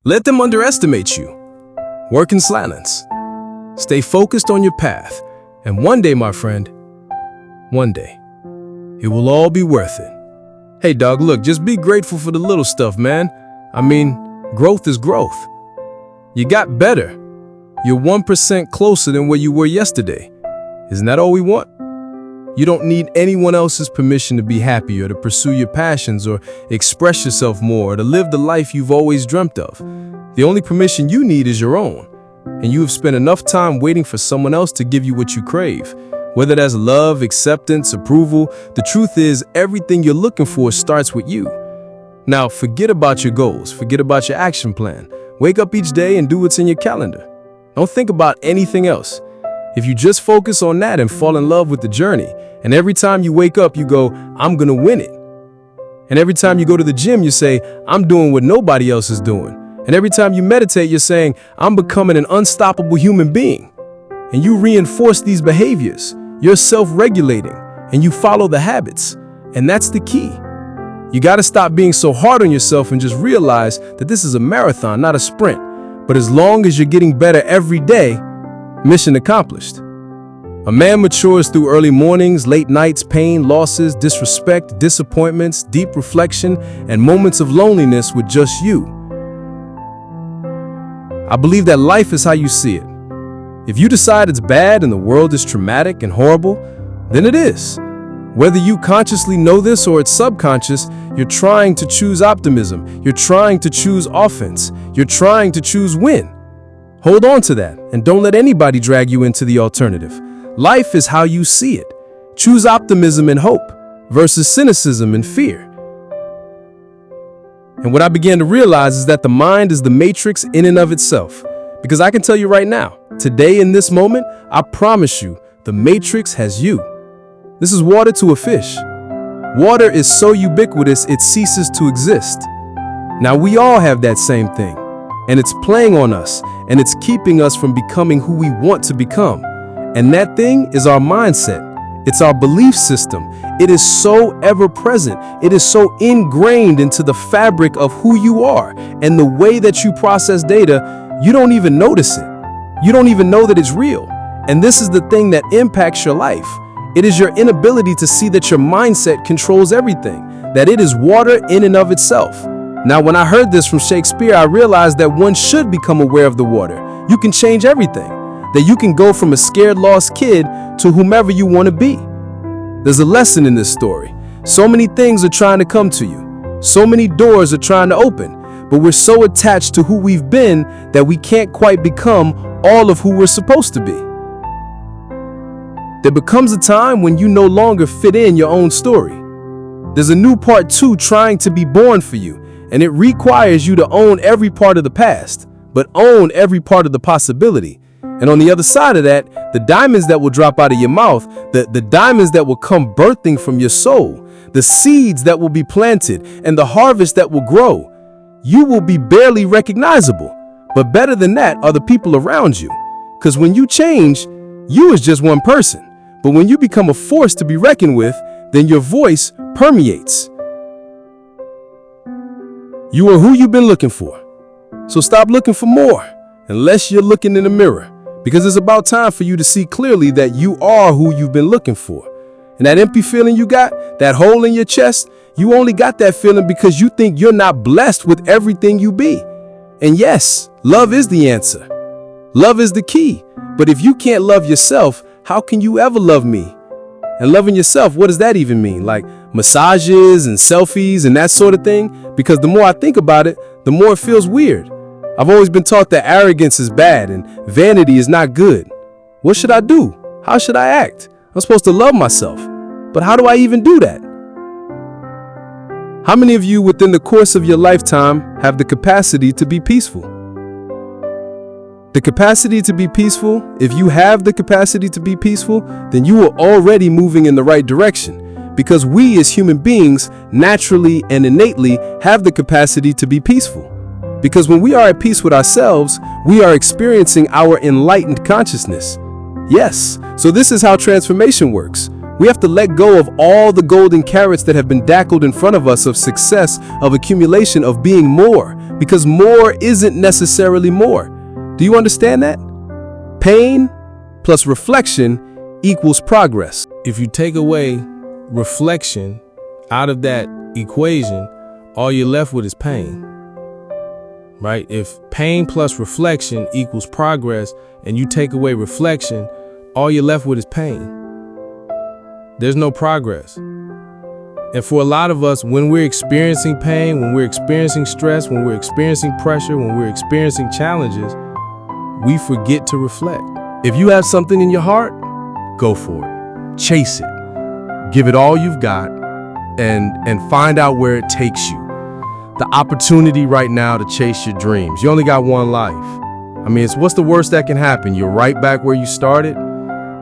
Let them underestimate you. Work in silence. Stay focused on your path. And one day, my friend, one day, it will all be worth it. Hey, dog, look, just be grateful for the little stuff, man. I mean, growth is growth. You got better. You're 1% closer than where you were yesterday. Isn't that all we want? You don't need anyone else's permission to be happy or to pursue your passions or express yourself more or to live the life you've always dreamt of. The only permission you need is your own. And you have spent enough time waiting for someone else to give you what you crave. Whether that's love, acceptance, approval, the truth is everything you're looking for starts with you. Now, forget about your goals. Forget about your action plan. Wake up each day and do what's in your calendar. Don't think about anything else. If you just focus on that and fall in love with the journey, and every time you wake up, you go, I'm gonna win it. And every time you go to the gym, you say, I'm doing what nobody else is doing. And every time you meditate, you're saying, I'm becoming an unstoppable human being. And you reinforce these behaviors. You're self-regulating, and you follow the habits. And that's the key. You gotta stop being so hard on yourself and just realize that this is a marathon, not a sprint. But as long as you're getting better every day, mission accomplished. A man matures through early mornings, late nights, pain, losses, disrespect, disappointments, deep reflection, and moments of loneliness with just you. I believe that life is how you see it. If you decide it's bad and the world is traumatic and horrible, then it is. Whether you consciously know this or it's subconscious, you're trying to choose optimism. You're trying to choose offense. You're trying to choose win. Hold on to that and don't let anybody drag you into the alternative. Life is how you see it. Choose optimism and hope versus cynicism and fear. And what I began to realize is that the mind is the matrix in and of itself. Because I can tell you right now, today in this moment, I promise you, the matrix has you. This is water to a fish. Water is so ubiquitous it ceases to exist. Now we all have that same thing. And it's playing on us, and it's keeping us from becoming who we want to become. And that thing is our mindset. It's our belief system. It is so ever present. It is so ingrained into the fabric of who you are. And the way that you process data, you don't even notice it. You don't even know that it's real. And this is the thing that impacts your life. It is your inability to see that your mindset controls everything, that it is water in and of itself. Now, when I heard this from Shakespeare, I realized that one should become aware of the water. You can change everything. That you can go from a scared, lost kid to whomever you want to be. There's a lesson in this story. So many things are trying to come to you. So many doors are trying to open. But we're so attached to who we've been that we can't quite become all of who we're supposed to be. There becomes a time when you no longer fit in your own story. There's a new part 2 trying to be born for you. And it requires you to own every part of the past, but own every part of the possibility. And on the other side of that, the diamonds that will drop out of your mouth, the diamonds that will come birthing from your soul, the seeds that will be planted, and the harvest that will grow, you will be barely recognizable. But better than that are the people around you. Because when you change, you is just one person. But when you become a force to be reckoned with, then your voice permeates. You are who you've been looking for. So stop looking for more unless you're looking in the mirror, because it's about time for you to see clearly that you are who you've been looking for. And that empty feeling you got, that hole in your chest, you only got that feeling because you think you're not blessed with everything you be. And yes, love is the answer. Love is the key. But if you can't love yourself, how can you ever love me? And loving yourself, what does that even mean? Like massages and selfies and that sort of thing? Because the more I think about it, the more it feels weird. I've always been taught that arrogance is bad and vanity is not good. What should I do? How should I act? I'm supposed to love myself. But how do I even do that? How many of you within the course of your lifetime have the capacity to be peaceful? The capacity to be peaceful, if you have the capacity to be peaceful, then you are already moving in the right direction, because we as human beings naturally and innately have the capacity to be peaceful. Because when we are at peace with ourselves, we are experiencing our enlightened consciousness. Yes, so this is how transformation works. We have to let go of all the golden carrots that have been dackled in front of us of success, of accumulation, of being more. because more isn't necessarily more. Do you understand that? Pain plus reflection equals progress. If you take away reflection out of that equation, all you're left with is pain, right? If pain plus reflection equals progress and you take away reflection, all you're left with is pain. There's no progress. And for a lot of us, when we're experiencing pain, when we're experiencing stress, when we're experiencing pressure, when we're experiencing challenges, we forget to reflect. If you have something in your heart, go for it. Chase it. Give it all you've got and find out where it takes you. The opportunity right now to chase your dreams. You only got one life. I mean, what's the worst that can happen? You're right back where you started.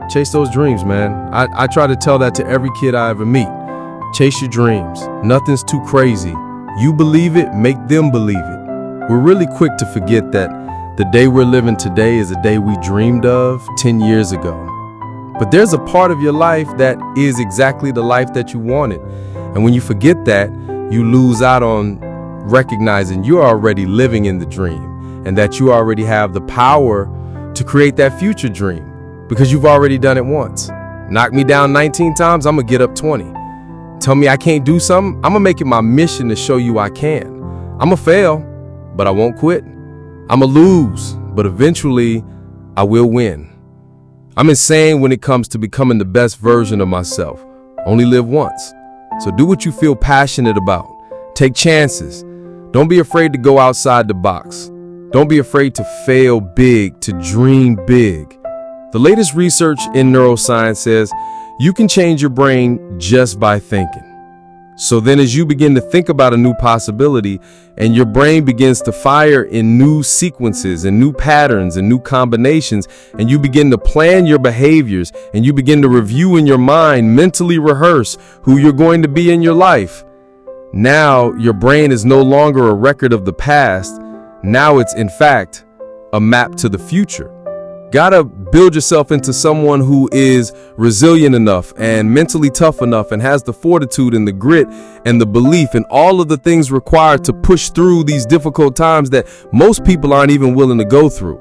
Chase those dreams, man. I try to tell that to every kid I ever meet. Chase your dreams. Nothing's too crazy. You believe it, make them believe it. We're really quick to forget that the day we're living today is a day we dreamed of 10 years ago. But there's a part of your life that is exactly the life that you wanted. And when you forget that, you lose out on recognizing you're already living in the dream and that you already have the power to create that future dream because you've already done it once. Knock me down 19 times, I'm gonna get up 20. Tell me I can't do something, I'm gonna make it my mission to show you I can. I'm gonna fail, but I won't quit. I'm gonna lose, but eventually I will win. I'm insane when it comes to becoming the best version of myself. Only live once. So do what you feel passionate about. Take chances. Don't be afraid to go outside the box. Don't be afraid to fail big, to dream big. The latest research in neuroscience says you can change your brain just by thinking. So then as you begin to think about a new possibility and your brain begins to fire in new sequences and new patterns and new combinations, and you begin to plan your behaviors and you begin to review in your mind, mentally rehearse who you're going to be in your life. Now your brain is no longer a record of the past. Now it's in fact a map to the future. Gotta build yourself into someone who is resilient enough and mentally tough enough and has the fortitude and the grit and the belief and all of the things required to push through these difficult times that most people aren't even willing to go through.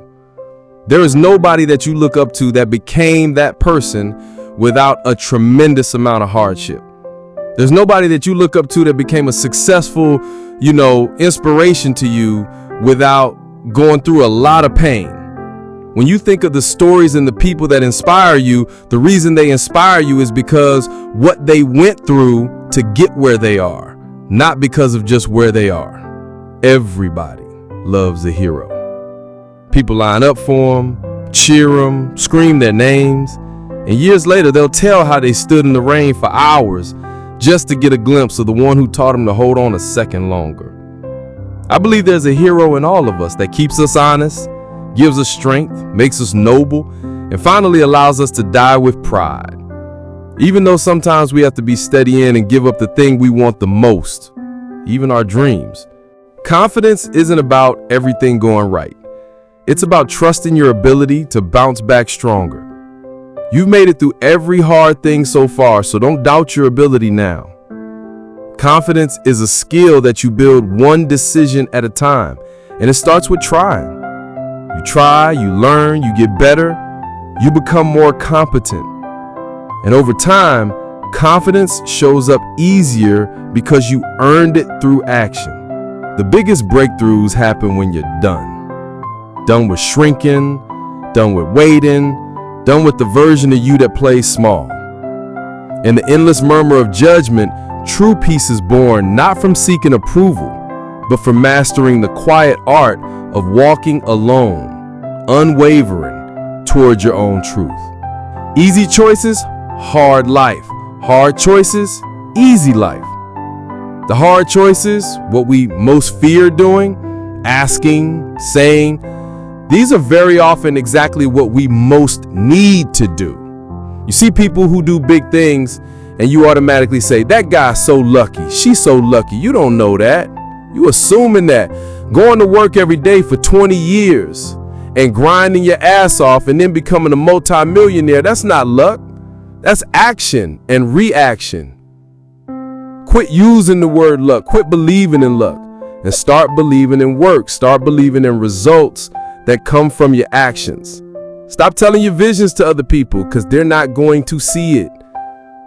There is nobody that you look up to that became that person without a tremendous amount of hardship. There's nobody that you look up to that became a successful, inspiration to you without going through a lot of pain. When you think of the stories and the people that inspire you, the reason they inspire you is because what they went through to get where they are, not because of just where they are. Everybody loves a hero. People line up for them, cheer them, scream their names, and years later they'll tell how they stood in the rain for hours just to get a glimpse of the one who taught them to hold on a second longer. I believe there's a hero in all of us that keeps us honest, gives us strength, makes us noble, and finally allows us to die with pride. Even though sometimes we have to be steady in and give up the thing we want the most, even our dreams. Confidence isn't about everything going right. It's about trusting your ability to bounce back stronger. You've made it through every hard thing so far, so don't doubt your ability now. Confidence is a skill that you build one decision at a time, and it starts with trying. You try, you learn, you get better, you become more competent. And over time, confidence shows up easier because you earned it through action. The biggest breakthroughs happen when you're done. Done with shrinking, done with waiting, done with the version of you that plays small. In the endless murmur of judgment, true peace is born not from seeking approval, but from mastering the quiet art of walking alone, unwavering towards your own truth. Easy choices, hard life. Hard choices, easy life. The hard choices, what we most fear doing, asking, saying, these are very often exactly what we most need to do. You see people who do big things and you automatically say, that guy's so lucky, she's so lucky. You don't know that. You assuming that. Going to work every day for 20 years and grinding your ass off and then becoming a multi-millionaire, that's not luck. That's action and reaction. Quit using the word luck. Quit believing in luck and start believing in work. Start believing in results that come from your actions. Stop telling your visions to other people because they're not going to see it.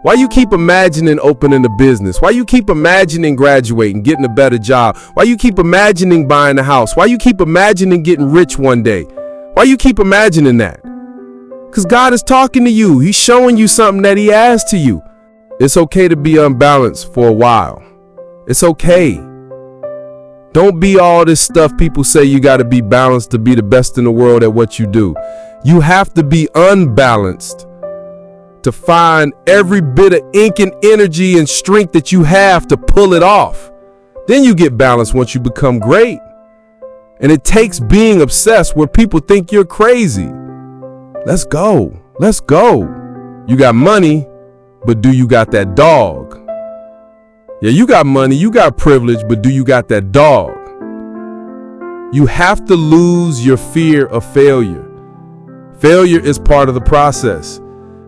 Why you keep imagining opening a business? Why you keep imagining graduating, getting a better job? Why you keep imagining buying a house? Why you keep imagining getting rich one day? Why you keep imagining that? Because God is talking to you. He's showing you something that he has to you. It's okay to be unbalanced for a while. It's okay. Don't be all this stuff people say you got to be balanced to be the best in the world at what you do. You have to be unbalanced to find every bit of ink and energy and strength that you have to pull it off. Then you get balanced once you become great. And it takes being obsessed where people think you're crazy. Let's go. Let's go. You got money, but do you got that dog? Yeah, you got money, you got privilege, but do you got that dog? You have to lose your fear of failure. Failure is part of the process.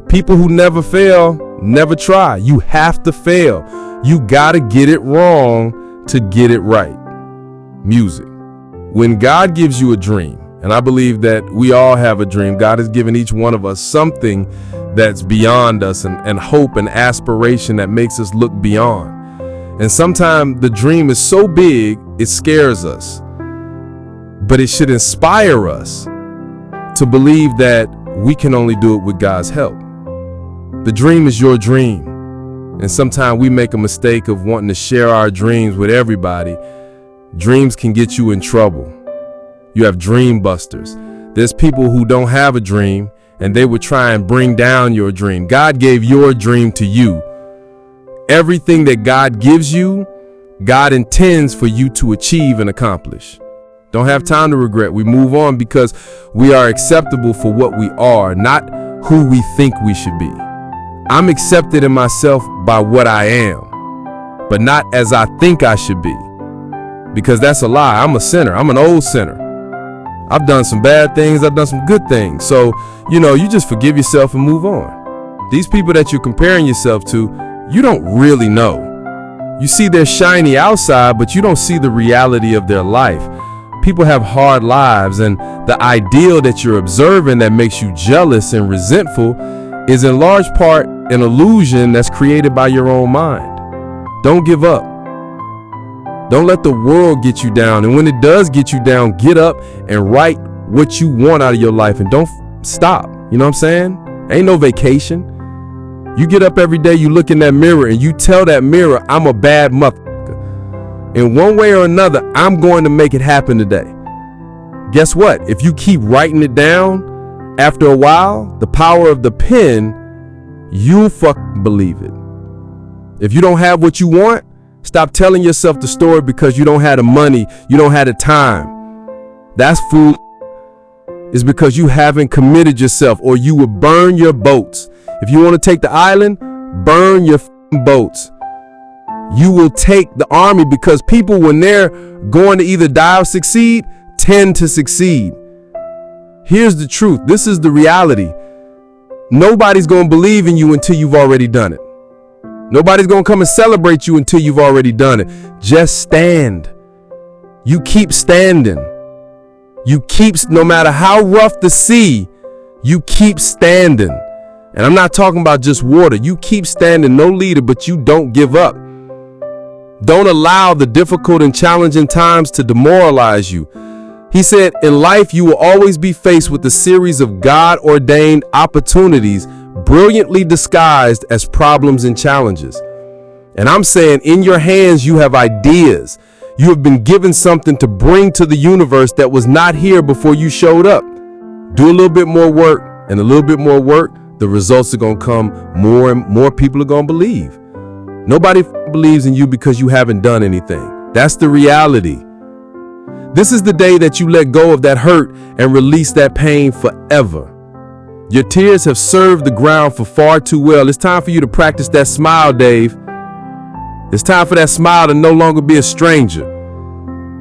People who never fail, never try. You have to fail. You gotta get it wrong to get it right. Music. When God gives you a dream, and I believe that we all have a dream, God has given each one of us something that's beyond us and hope and aspiration that makes us look beyond. And sometimes the dream is so big, it scares us. But it should inspire us to believe that we can only do it with God's help. The dream is your dream. And sometimes we make a mistake of wanting to share our dreams with everybody. Dreams can get you in trouble. You have dream busters. There's people who don't have a dream and they would try and bring down your dream. God gave your dream to you. Everything that God gives you, God intends for you to achieve and accomplish. Don't have time to regret. We move on because we are acceptable for what we are, not who we think we should be. I'm accepted in myself by what I am, but not as I think I should be. Because that's a lie. I'm a sinner. I'm an old sinner. I've done some bad things. I've done some good things. So, you just forgive yourself and move on. These people that you're comparing yourself to, you don't really know. You see their shiny outside, but you don't see the reality of their life. People have hard lives, and the ideal that you're observing that makes you jealous and resentful is in large part an illusion that's created by your own mind. Don't give up. Don't let the world get you down. And when it does get you down, get up and write what you want out of your life and don't stop. You know what I'm saying? Ain't no vacation. You get up every day, you look in that mirror and you tell that mirror, I'm a bad motherfucker. In one way or another, I'm going to make it happen today. Guess what? If you keep writing it down, after a while, the power of the pen, you'll fucking believe it. If you don't have what you want, stop telling yourself the story because you don't have the money, you don't have the time. That's fool. It's because you haven't committed yourself, or you will burn your boats. If you want to take the island, burn your boats. You will take the army because people, when they're going to either die or succeed, tend to succeed. Here's the truth. This is the reality. Nobody's going to believe in you until you've already done it. Nobody's going to come and celebrate you until you've already done it. Just stand. You keep standing. No matter how rough the sea, you keep standing. And I'm not talking about just water. You keep standing, no leader, but you don't give up. Don't allow the difficult and challenging times to demoralize you. He said, in life, you will always be faced with a series of God-ordained opportunities, brilliantly disguised as problems and challenges. And I'm saying, in your hands, you have ideas. You have been given something to bring to the universe that was not here before you showed up. Do a little bit more work, and a little bit more work, the results are going to come. More and more people are going to believe. Nobody believes in you because you haven't done anything. That's the reality. This is the day that you let go of that hurt and release that pain forever. Your tears have served the ground for far too well. It's time for you to practice that smile, Dave. It's time for that smile to no longer be a stranger.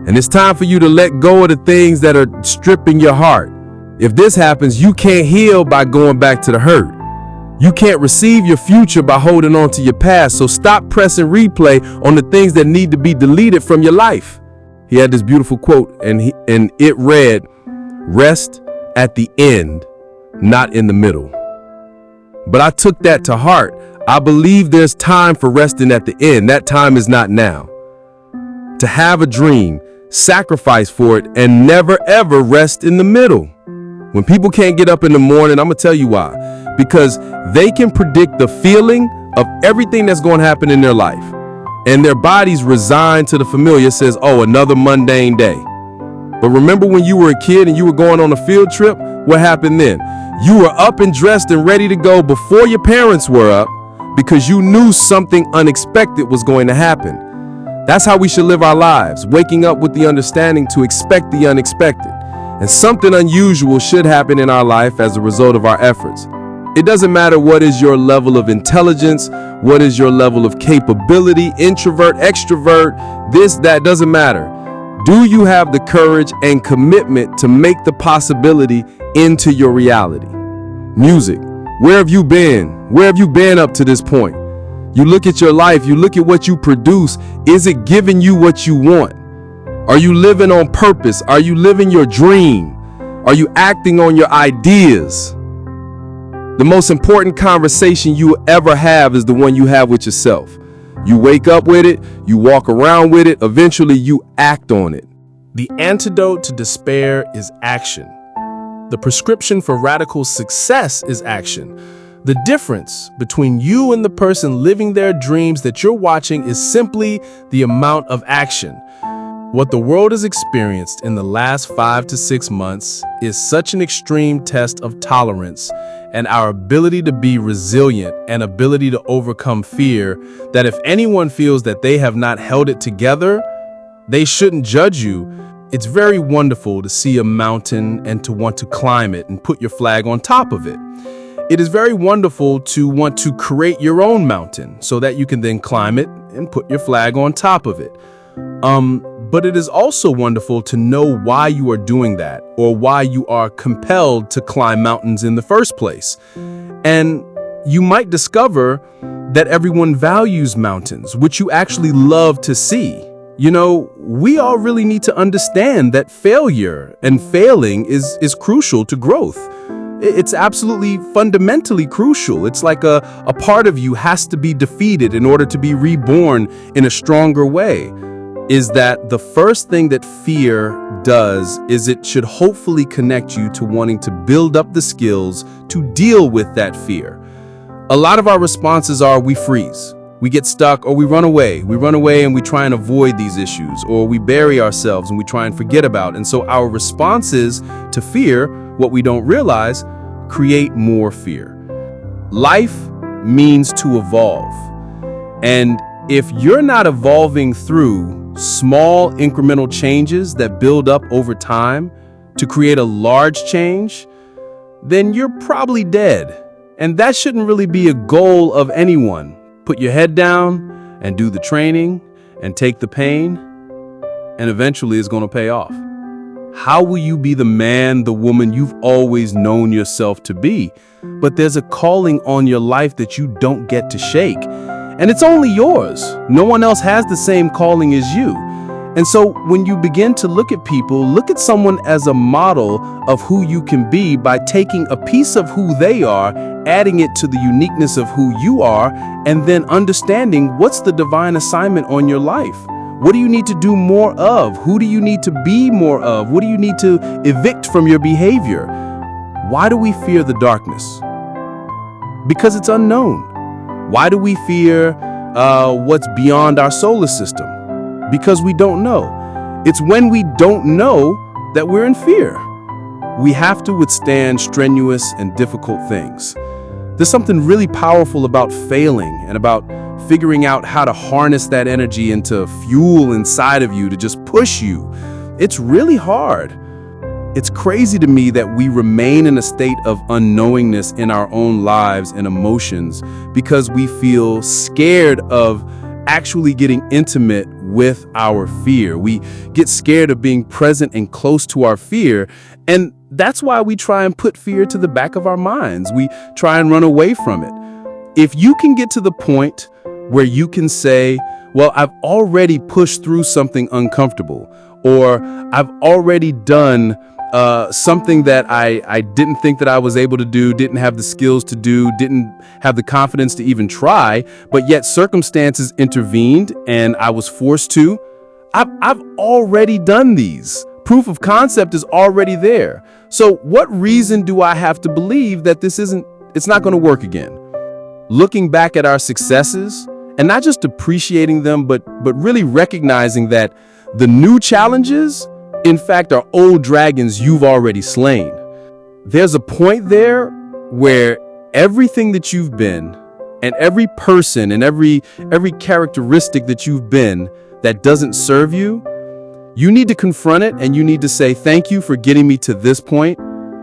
And it's time for you to let go of the things that are stripping your heart. If this happens, you can't heal by going back to the hurt. You can't receive your future by holding on to your past. So stop pressing replay on the things that need to be deleted from your life. He had this beautiful quote, and it read, "Rest at the end, not in the middle." But I took that to heart. I believe there's time for resting at the end. That time is not now. To have a dream, sacrifice for it, and never ever rest in the middle. When people can't get up in the morning, I'm gonna tell you why. Because they can predict the feeling of everything that's going to happen in their life. And their bodies resigned to the familiar, says, oh, another mundane day. But remember when you were a kid and you were going on a field trip? What happened then? You were up and dressed and ready to go before your parents were up because you knew something unexpected was going to happen. That's how we should live our lives, waking up with the understanding to expect the unexpected. And something unusual should happen in our life as a result of our efforts. It doesn't matter what is your level of intelligence, what is your level of capability, introvert, extrovert, this, that, doesn't matter. Do you have the courage and commitment to make the possibility into your reality? Music. Where have you been? Where have you been up to this point? You look at your life, you look at what you produce. Is it giving you what you want? Are you living on purpose? Are you living your dream? Are you acting on your ideas? The most important conversation you ever have is the one you have with yourself. You wake up with it, you walk around with it, eventually you act on it. The antidote to despair is action. The prescription for radical success is action. The difference between you and the person living their dreams that you're watching is simply the amount of action. What the world has experienced in the last 5 to 6 months is such an extreme test of tolerance and our ability to be resilient and ability to overcome fear that if anyone feels that they have not held it together, they shouldn't judge you. It's very wonderful to see a mountain and to want to climb it and put your flag on top of it. It is very wonderful to want to create your own mountain so that you can then climb it and put your flag on top of it. But it is also wonderful to know why you are doing that or why you are compelled to climb mountains in the first place. And you might discover that everyone values mountains, which you actually love to see. You know, we all really need to understand that failure and failing is crucial to growth. It's absolutely fundamentally crucial. It's like a part of you has to be defeated in order to be reborn in a stronger way. Is that the first thing that fear does is it should hopefully connect you to wanting to build up the skills to deal with that fear. A lot of our responses are we freeze, we get stuck, or we run away. We run away and we try and avoid these issues, or we bury ourselves and we try and forget about. And so our responses to fear, what we don't realize, create more fear. Life means to evolve. And if you're not evolving through small incremental changes that build up over time to create a large change, then you're probably dead. And that shouldn't really be a goal of anyone. Put your head down and do the training and take the pain, and eventually it's going to pay off. How will you be the man, the woman you've always known yourself to be? But there's a calling on your life that you don't get to shake. And it's only yours. No one else has the same calling as you. And so when you begin to look at people, look at someone as a model of who you can be by taking a piece of who they are, adding it to the uniqueness of who you are, and then understanding what's the divine assignment on your life. What do you need to do more of? Who do you need to be more of? What do you need to evict from your behavior? Why do we fear the darkness? Because it's unknown. Why do we fear what's beyond our solar system? Because we don't know. It's when we don't know that we're in fear. We have to withstand strenuous and difficult things. There's something really powerful about failing and about figuring out how to harness that energy into fuel inside of you to just push you. It's really hard. It's crazy to me that we remain in a state of unknowingness in our own lives and emotions because we feel scared of actually getting intimate with our fear. We get scared of being present and close to our fear, and that's why we try and put fear to the back of our minds. We try and run away from it. If you can get to the point where you can say, well, I've already pushed through something uncomfortable, or I've already done something that I didn't think that I was able to do, didn't have the skills to do, didn't have the confidence to even try, but yet circumstances intervened and I was forced to. I've already done these. Proof of concept is already there. So what reason do I have to believe that it's not going to work again? Looking back at our successes and not just appreciating them, but really recognizing that the new challenges, in fact, are old dragons you've already slain. There's a point there where everything that you've been and every person and every characteristic that you've been that doesn't serve you, you need to confront it and you need to say, thank you for getting me to this point.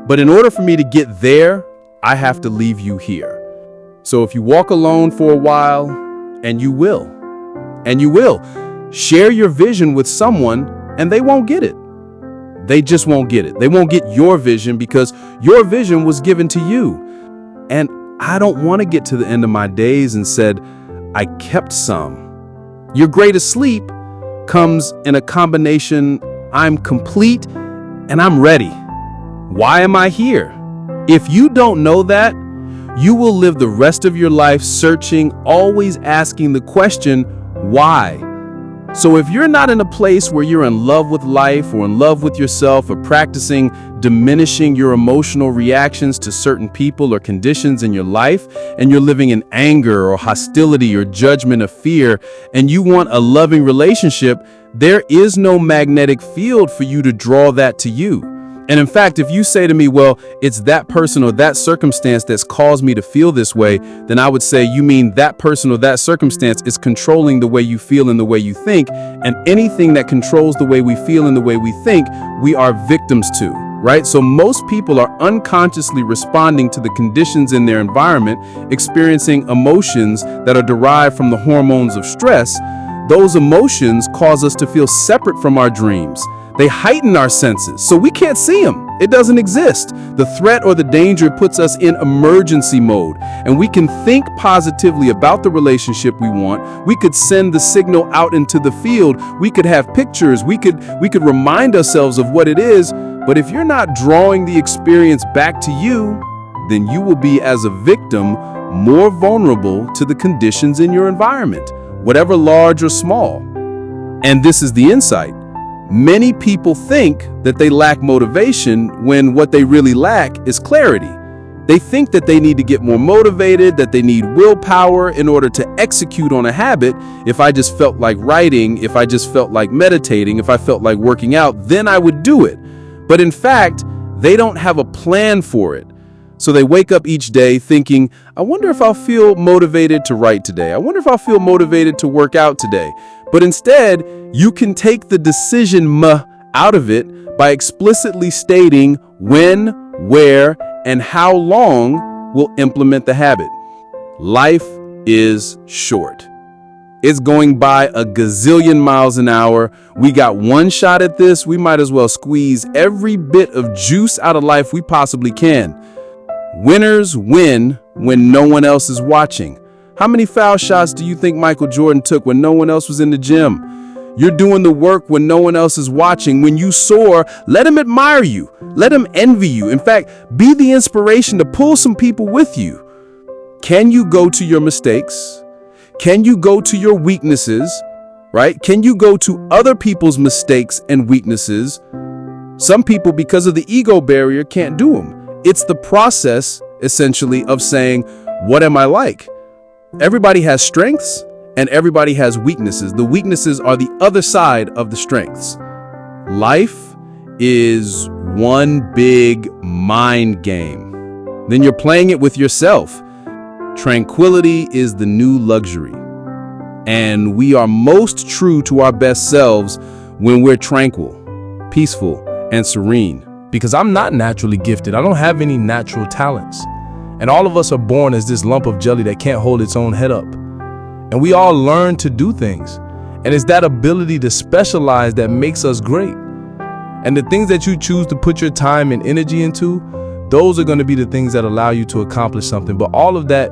But in order for me to get there, I have to leave you here. So if you walk alone for a while, and you will, share your vision with someone and they won't get it. They just won't get it. They won't get your vision because your vision was given to you. And I don't want to get to the end of my days and said, I kept some. Your greatest sleep comes in a combination, I'm complete and I'm ready. Why am I here? If you don't know that, you will live the rest of your life searching, always asking the question, why? So if you're not in a place where you're in love with life or in love with yourself or practicing diminishing your emotional reactions to certain people or conditions in your life, and you're living in anger or hostility or judgment or fear, and you want a loving relationship, there is no magnetic field for you to draw that to you. And in fact, if you say to me, well, it's that person or that circumstance that's caused me to feel this way, then I would say, you mean that person or that circumstance is controlling the way you feel and the way you think. And anything that controls the way we feel and the way we think, we are victims to, right? So most people are unconsciously responding to the conditions in their environment, experiencing emotions that are derived from the hormones of stress. Those emotions cause us to feel separate from our dreams. They heighten our senses, so we can't see them. It doesn't exist. The threat or the danger puts us in emergency mode, and we can think positively about the relationship we want. We could send the signal out into the field. We could have pictures. We could remind ourselves of what it is. But if you're not drawing the experience back to you, then you will be, as a victim, more vulnerable to the conditions in your environment, whatever large or small. And this is the insight. Many people think that they lack motivation when what they really lack is clarity. They think that they need to get more motivated, that they need willpower in order to execute on a habit. If I just felt like writing, if I just felt like meditating, if I felt like working out, then I would do it. But in fact, they don't have a plan for it. So they wake up each day thinking, I wonder if I'll feel motivated to write today. I wonder if I'll feel motivated to work out today. But instead, you can take the decision out of it by explicitly stating when, where, and how long we'll implement the habit. Life is short. It's going by a gazillion miles an hour. We got one shot at this. We might as well squeeze every bit of juice out of life we possibly can. Winners win when no one else is watching. How many foul shots do you think Michael Jordan took when no one else was in the gym? You're doing the work when no one else is watching. When you soar, let them admire you. Let them envy you. In fact, be the inspiration to pull some people with you. Can you go to your mistakes? Can you go to your weaknesses, right? Can you go to other people's mistakes and weaknesses? Some people, because of the ego barrier, can't do them. It's the process, essentially, of saying, what am I like? Everybody has strengths and everybody has weaknesses. The weaknesses are the other side of the strengths. Life is one big mind game. Then you're playing it with yourself. Tranquility is the new luxury. And we are most true to our best selves when we're tranquil, peaceful, and serene. Because I'm not naturally gifted. I don't have any natural talents. And all of us are born as this lump of jelly that can't hold its own head up. And we all learn to do things. And it's that ability to specialize that makes us great. And the things that you choose to put your time and energy into, those are going to be the things that allow you to accomplish something. But all of that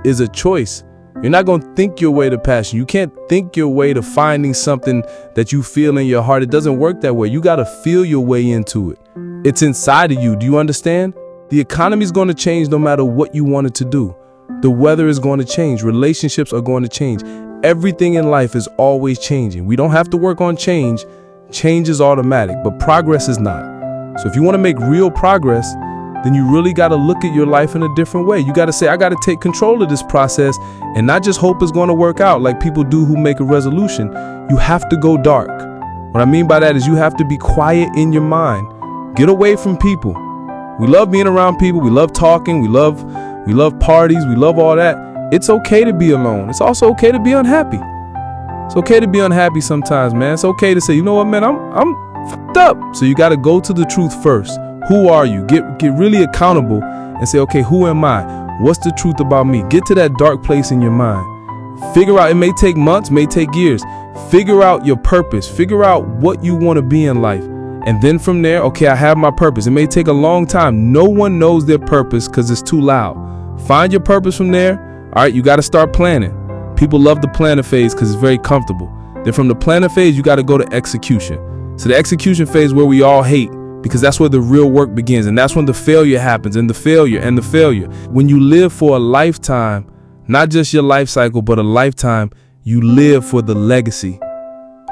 is a choice. You're not going to think your way to passion. You can't think your way to finding something that you feel in your heart. It doesn't work that way. You got to feel your way into it. It's inside of you. Do you understand? The economy is going to change no matter what you want it to do. The weather is going to change. Relationships are going to change. Everything in life is always changing. We don't have to work on change. Change is automatic, but progress is not. So if you want to make real progress, then you really got to look at your life in a different way. You got to say, I got to take control of this process and not just hope it's going to work out like people do who make a resolution. You have to go dark. What I mean by that is you have to be quiet in your mind. Get away from people. We love being around people. We love talking. We love parties. We love all that. It's okay to be alone. It's also okay to be unhappy. It's okay to be unhappy sometimes, man. It's okay to say, you know what, man, I'm fucked up. So you got to go to the truth first. Who are you? Get really accountable and say, okay, who am I? What's the truth about me? Get to that dark place in your mind. Figure out, it may take months, may take years. Figure out your purpose. Figure out what you want to be in life. And then from there, okay, I have my purpose. It may take a long time. No one knows their purpose because it's too loud. Find your purpose from there. All right, you got to start planning. People love the planning phase because it's very comfortable. Then from the planning phase, you got to go to execution. So the execution phase where we all hate, because that's where the real work begins. And that's when the failure happens, and the failure and the failure. When you live for a lifetime, not just your life cycle, but a lifetime, you live for the legacy.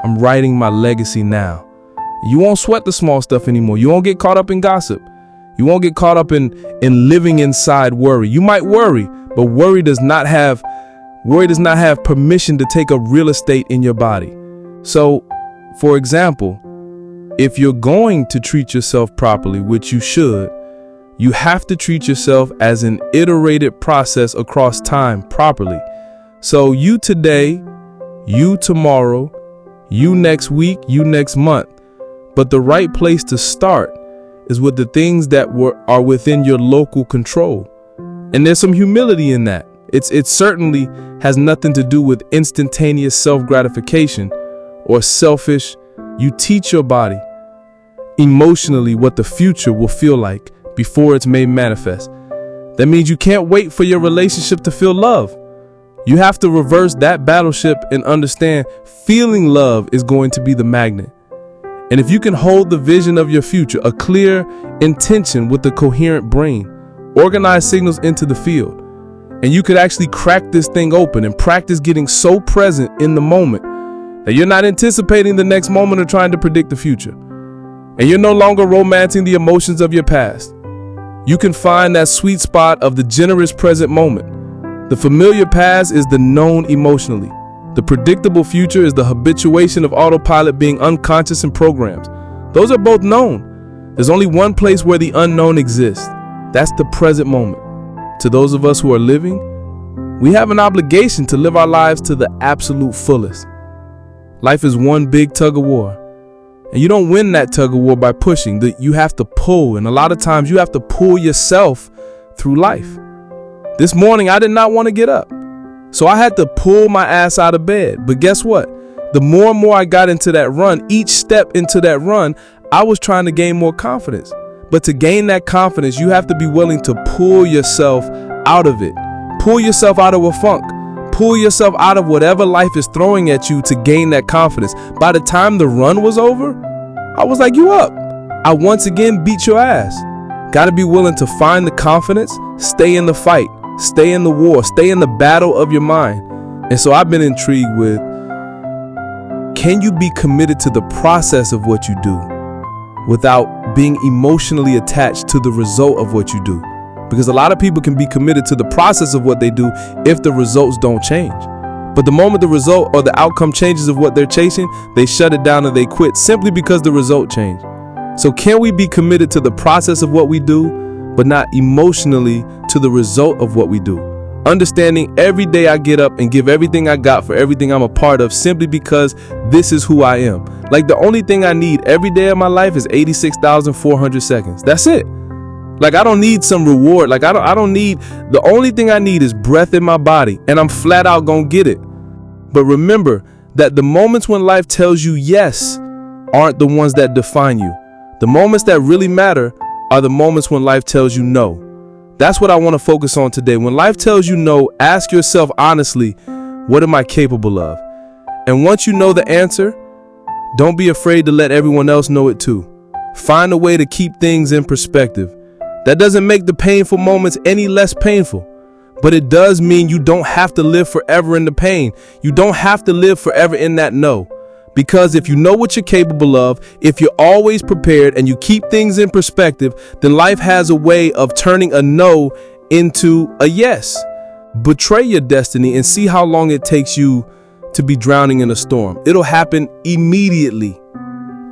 I'm writing my legacy now. You won't sweat the small stuff anymore. You won't get caught up in gossip. You won't get caught up in living inside worry. You might worry, but worry does not have permission to take up real estate in your body. So, for example, if you're going to treat yourself properly, which you should, you have to treat yourself as an iterated process across time properly. So you today, you tomorrow, you next week, you next month. But the right place to start is with the things that are within your local control. And there's some humility in that. It certainly has nothing to do with instantaneous self-gratification or selfish. You teach your body emotionally what the future will feel like before it's made manifest. That means you can't wait for your relationship to feel love. You have to reverse that battleship and understand feeling love is going to be the magnet. And if you can hold the vision of your future, a clear intention with a coherent brain, organize signals into the field, and you could actually crack this thing open and practice getting so present in the moment that you're not anticipating the next moment or trying to predict the future. And you're no longer romancing the emotions of your past. You can find that sweet spot of the generous present moment. The familiar past is the known emotionally. The predictable future is the habituation of autopilot being unconscious and programmed. Those are both known. There's only one place where the unknown exists. That's the present moment. To those of us who are living, we have an obligation to live our lives to the absolute fullest. Life is one big tug of war. And you don't win that tug of war by pushing. You have to pull. And a lot of times you have to pull yourself through life. This morning, I did not want to get up. So I had to pull my ass out of bed. But guess what? The more and more I got into that run, each step into that run, I was trying to gain more confidence. But to gain that confidence, you have to be willing to pull yourself out of it. Pull yourself out of a funk. Pull yourself out of whatever life is throwing at you to gain that confidence. By the time the run was over, I was like, you up. I once again beat your ass. Got to be willing to find the confidence, stay in the fight, stay in the war, stay in the battle of your mind. And so I've been intrigued with, can you be committed to the process of what you do without being emotionally attached to the result of what you do? Because a lot of people can be committed to the process of what they do if the results don't change. But the moment the result or the outcome changes of what they're chasing, they shut it down and they quit simply because the result changed. So can we be committed to the process of what we do, but not emotionally to the result of what we do? Understanding every day I get up and give everything I got for everything I'm a part of simply because this is who I am. Like the only thing I need every day of my life is 86,400 seconds. That's it. Like I don't need some reward. Like I don't need, the only thing I need is breath in my body, and I'm flat out gonna get it. But remember that the moments when life tells you yes aren't the ones that define you. The moments that really matter are the moments when life tells you no. That's what I want to focus on today. When life tells you no, ask yourself honestly, what am I capable of? And once you know the answer, don't be afraid to let everyone else know it too. Find a way to keep things in perspective. That doesn't make the painful moments any less painful, but it does mean you don't have to live forever in the pain. You don't have to live forever in that no. Because if you know what you're capable of, if you're always prepared and you keep things in perspective, then life has a way of turning a no into a yes. Betray your destiny and see how long it takes you to be drowning in a storm. It'll happen immediately.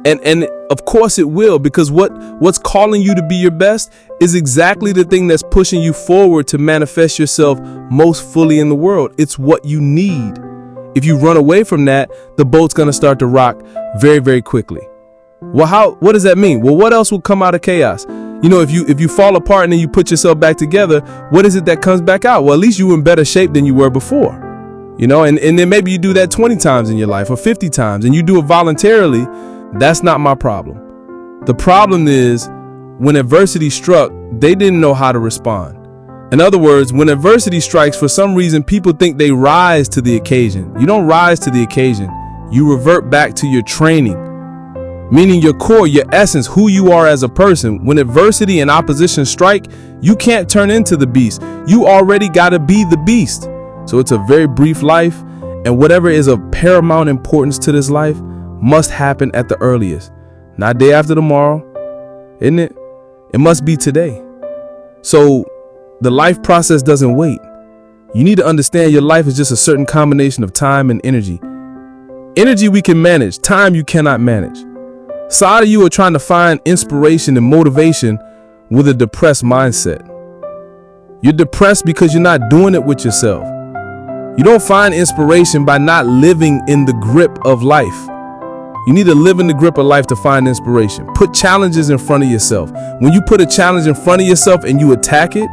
And of course it will, because what's calling you to be your best is exactly the thing that's pushing you forward to manifest yourself most fully in the world. It's what you need. If you run away from that, the boat's going to start to rock very, very quickly. Well, what does that mean? Well, what else will come out of chaos? You know, if you fall apart and then you put yourself back together, what is it that comes back out? Well, at least you're in better shape than you were before. You know, and then maybe you do that 20 times in your life or 50 times and you do it voluntarily. That's not my problem. The problem is when adversity struck, they didn't know how to respond. In other words, when adversity strikes, for some reason, people think they rise to the occasion. You don't rise to the occasion. You revert back to your training, meaning your core, your essence, who you are as a person. When adversity and opposition strike, you can't turn into the beast. You already got to be the beast. So it's a very brief life, and whatever is of paramount importance to this life must happen at the earliest. Not day after tomorrow, isn't it? It must be today. So the life process doesn't wait. You need to understand your life is just a certain combination of time and energy. Energy we can manage, time you cannot manage. So a lot of you are trying to find inspiration and motivation with a depressed mindset. You're depressed because you're not doing it with yourself. You don't find inspiration by not living in the grip of life. You need to live in the grip of life to find inspiration. Put challenges in front of yourself. When you put a challenge in front of yourself and you attack it,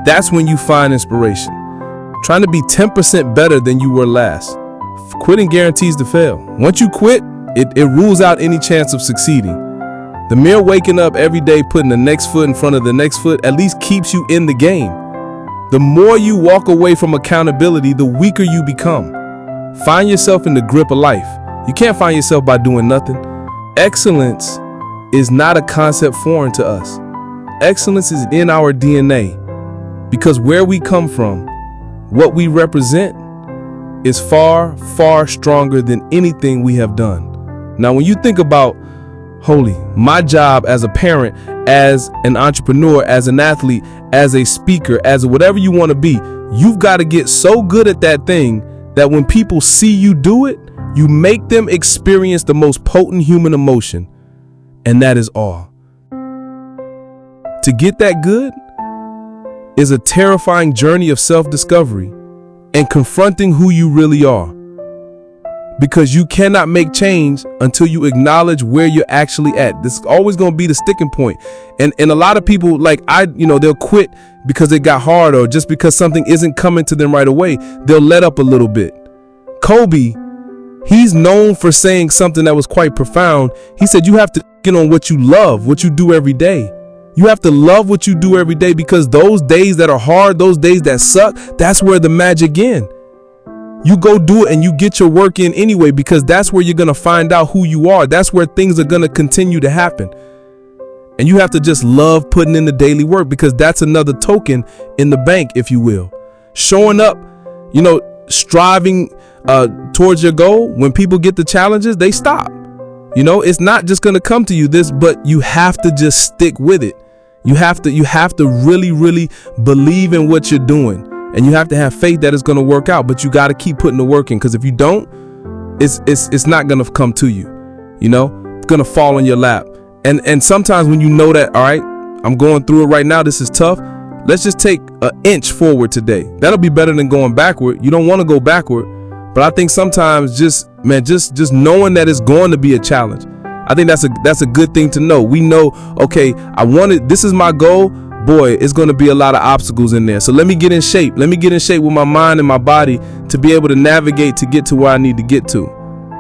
that's when you find inspiration. Trying to be 10% better than you were last. Quitting guarantees to fail. Once you quit, it rules out any chance of succeeding. The mere waking up every day, putting the next foot in front of the next foot, at least keeps you in the game. The more you walk away from accountability, the weaker you become. Find yourself in the grip of life. You can't find yourself by doing nothing. Excellence is not a concept foreign to us. Excellence is in our DNA. Because where we come from, what we represent, is far, far stronger than anything we have done. Now, when you think about, holy, my job as a parent, as an entrepreneur, as an athlete, as a speaker, as whatever you want to be, you've got to get so good at that thing that when people see you do it, you make them experience the most potent human emotion, and that is awe. To get that good is a terrifying journey of self-discovery and confronting who you really are. Because you cannot make change until you acknowledge where you're actually at. This is always going to be the sticking point. And a lot of people, they'll quit because it got hard or just because something isn't coming to them right away. They'll let up a little bit. Kobe, he's known for saying something that was quite profound. He said, you have to get on what you love, what you do every day. You have to love what you do every day, because those days that are hard, those days that suck, that's where the magic in. You go do it and you get your work in anyway, because that's where you're going to find out who you are. That's where things are going to continue to happen. And you have to just love putting in the daily work, because that's another token in the bank, if you will. Showing up, striving towards your goal. When people get the challenges, they stop. It's not just going to come to you but you have to just stick with it. You have to really, really believe in what you're doing, and you have to have faith that it's going to work out. But you got to keep putting the work in, because if you don't, it's not going to come to you. It's going to fall on your lap. And sometimes when you know that, all right, I'm going through it right now, this is tough. Let's just take an inch forward today. That'll be better than going backward. You don't want to go backward, but I think sometimes just knowing that it's going to be a challenge. I think that's a good thing to know. We know, okay, this is my goal. Boy, it's going to be a lot of obstacles in there. So let me get in shape. Let me get in shape with my mind and my body to be able to navigate to get to where I need to get to.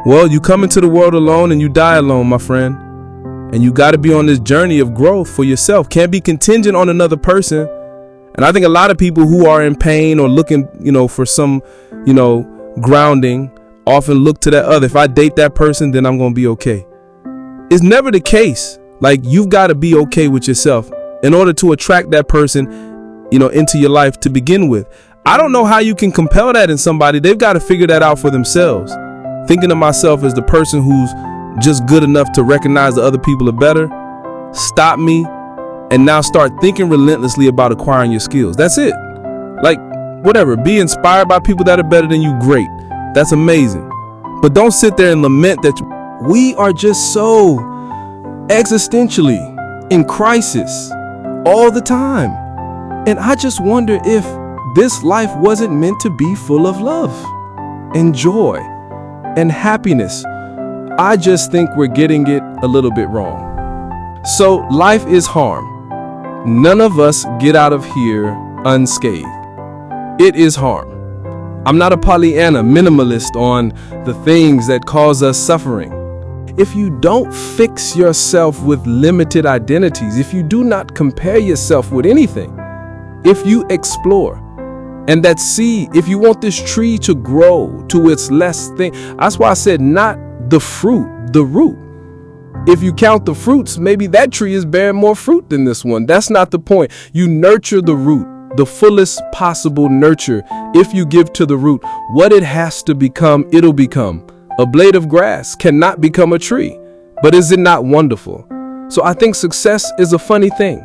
Well, you come into the world alone and you die alone, my friend. And you got to be on this journey of growth for yourself. Can't be contingent on another person. And I think a lot of people who are in pain or looking, for some, grounding often look to that other. If I date that person, then I'm going to be okay. It's never the case. Like, you've got to be okay with yourself in order to attract that person, into your life to begin with. I don't know how you can compel that in somebody. They've got to figure that out for themselves. Thinking of myself as the person who's just good enough to recognize that other people are better, stop me, and now start thinking relentlessly about acquiring your skills. That's it. Like, whatever, be inspired by people that are better than you. Great. That's amazing. But don't sit there and lament that we are just so existentially in crisis all the time. And I just wonder if this life wasn't meant to be full of love and joy and happiness. I just think we're getting it a little bit wrong. So life is harm. None of us get out of here unscathed. It is harm. I'm not a Pollyanna minimalist on the things that cause us suffering. If you don't fix yourself with limited identities, if you do not compare yourself with anything, if you explore, and that seed, if you want this tree to grow to its less thing, that's why I said not the fruit, the root. If you count the fruits, maybe that tree is bearing more fruit than this one. That's not the point. You nurture the root, the fullest possible nurture. If you give to the root what it has to become, it'll become. A blade of grass cannot become a tree, but is it not wonderful? So I think success is a funny thing,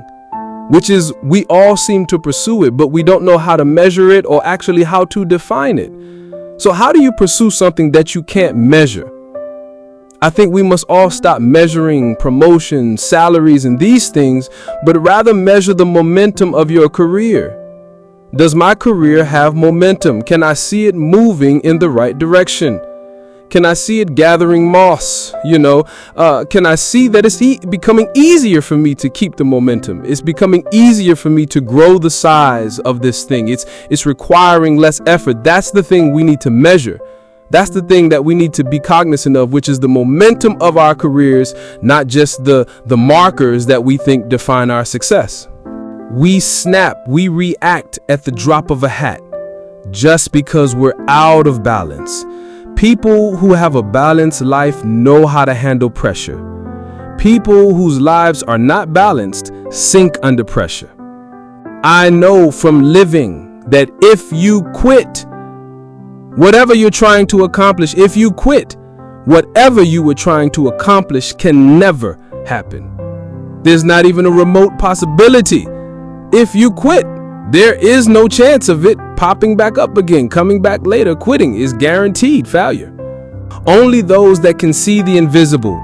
which is we all seem to pursue it, but we don't know how to measure it or actually how to define it. So how do you pursue something that you can't measure? I think we must all stop measuring promotions, salaries, and these things, but rather measure the momentum of your career. Does my career have momentum? Can I see it moving in the right direction? Can I see it gathering moss? Can I see that it's becoming easier for me to keep the momentum? It's becoming easier for me to grow the size of this thing. It's requiring less effort. That's the thing we need to measure. That's the thing that we need to be cognizant of, which is the momentum of our careers, not just the markers that we think define our success. We snap, we react at the drop of a hat just because we're out of balance. People who have a balanced life know how to handle pressure. People whose lives are not balanced sink under pressure. I know from living that if you quit whatever you're trying to accomplish, if you quit, whatever you were trying to accomplish can never happen. There's not even a remote possibility. If you quit, there is no chance of it popping back up again, coming back later. Quitting is guaranteed failure. Only those that can see the invisible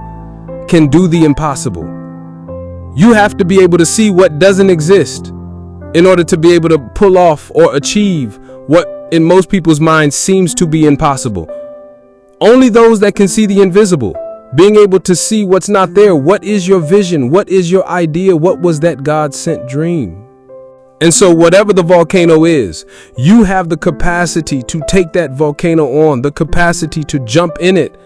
can do the impossible. You have to be able to see what doesn't exist in order to be able to pull off or achieve what in most people's minds seems to be impossible. Only those that can see the invisible, being able to see what's not there. What is your vision? What is your idea? What was that God-sent dream? And so whatever the volcano is, you have the capacity to take that volcano on, the capacity to jump in it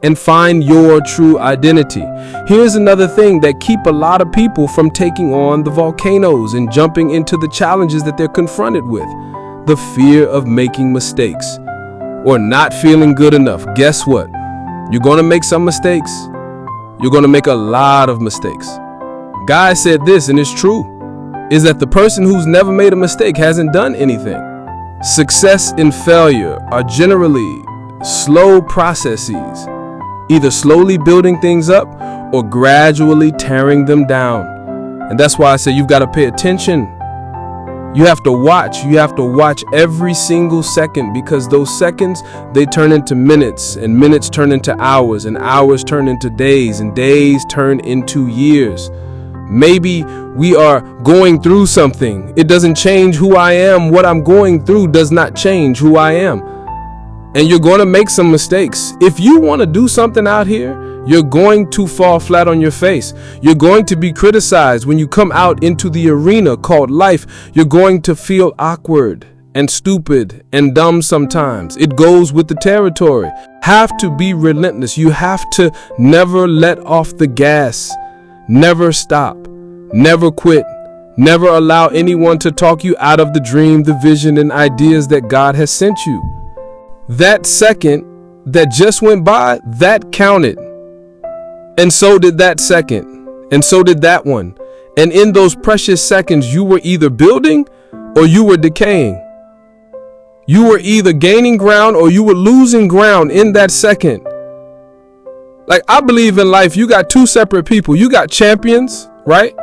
and find your true identity. Here's another thing that keep a lot of people from taking on the volcanoes and jumping into the challenges that they're confronted with. The fear of making mistakes or not feeling good enough. Guess what? You're going to make some mistakes. You're going to make a lot of mistakes. Guy said this, and it's true, is that the person who's never made a mistake hasn't done anything. Success and failure are generally slow processes, either slowly building things up or gradually tearing them down. And that's why I say you've got to pay attention. You have to watch. You have to watch every single second, because those seconds, they turn into minutes, and minutes turn into hours, and hours turn into days, and days turn into years. Maybe we are going through something. It doesn't change who I am. What I'm going through does not change who I am. And you're going to make some mistakes. If you want to do something out here, you're going to fall flat on your face. You're going to be criticized when you come out into the arena called life. You're going to feel awkward and stupid and dumb sometimes. It goes with the territory. Have to be relentless. You have to never let off the gas. Never stop. Never quit. Never allow anyone to talk you out of the dream, the vision, and ideas that God has sent you. That second that just went by, that counted. And so did that second. And so did that one. And in those precious seconds, you were either building or you were decaying. You were either gaining ground or you were losing ground in that second. Like, I believe in life, you got two separate people. You got champions, right?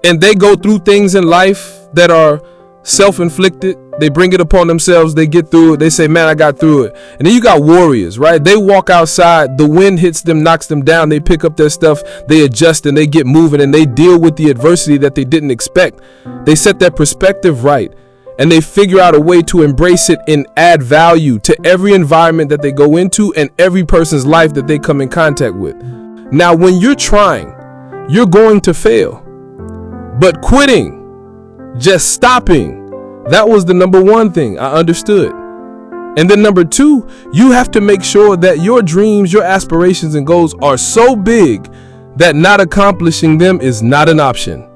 And they go through things in life that are self-inflicted. They bring it upon themselves. They get through it. They say, man, I got through it. And then you got warriors, right? They walk outside. The wind hits them, knocks them down. They pick up their stuff. They adjust and they get moving and they deal with the adversity that they didn't expect. They set their perspective right and they figure out a way to embrace it and add value to every environment that they go into and every person's life that they come in contact with. Now, when you're trying, you're going to fail. But quitting, just stopping, that was the number one thing I understood. And then number two, you have to make sure that your dreams, your aspirations and goals are so big that not accomplishing them is not an option.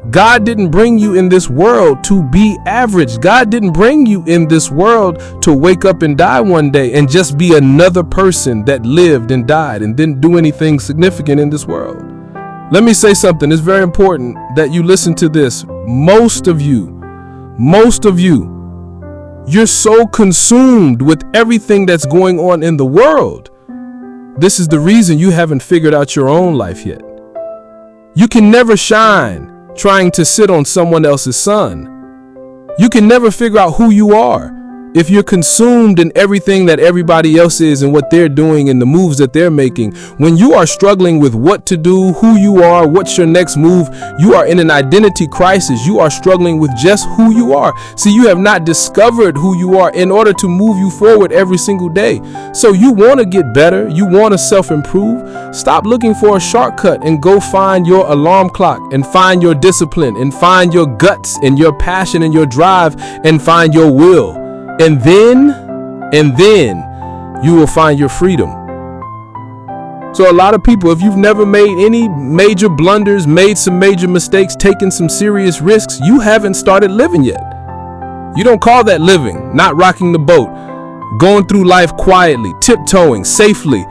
God didn't bring you in this world to be average. God didn't bring you in this world to wake up and die one day and just be another person that lived and died and didn't do anything significant in this world. Let me say something. It's very important that you listen to this. Most of you, you're so consumed with everything that's going on in the world. This is the reason you haven't figured out your own life yet. You can never shine trying to sit on someone else's sun. You can never figure out who you are if you're consumed in everything that everybody else is and what they're doing and the moves that they're making. When you are struggling with what to do, who you are, what's your next move, you are in an identity crisis. You are struggling with just who you are. See, you have not discovered who you are in order to move you forward every single day. So you want to get better. You want to self-improve. Stop looking for a shortcut and go find your alarm clock and find your discipline and find your guts and your passion and your drive and find your will. And then you will find your freedom. So a lot of people, if you've never made any major blunders, made some major mistakes, taken some serious risks, you haven't started living yet. You don't call that living, not rocking the boat, going through life quietly, tiptoeing, safely,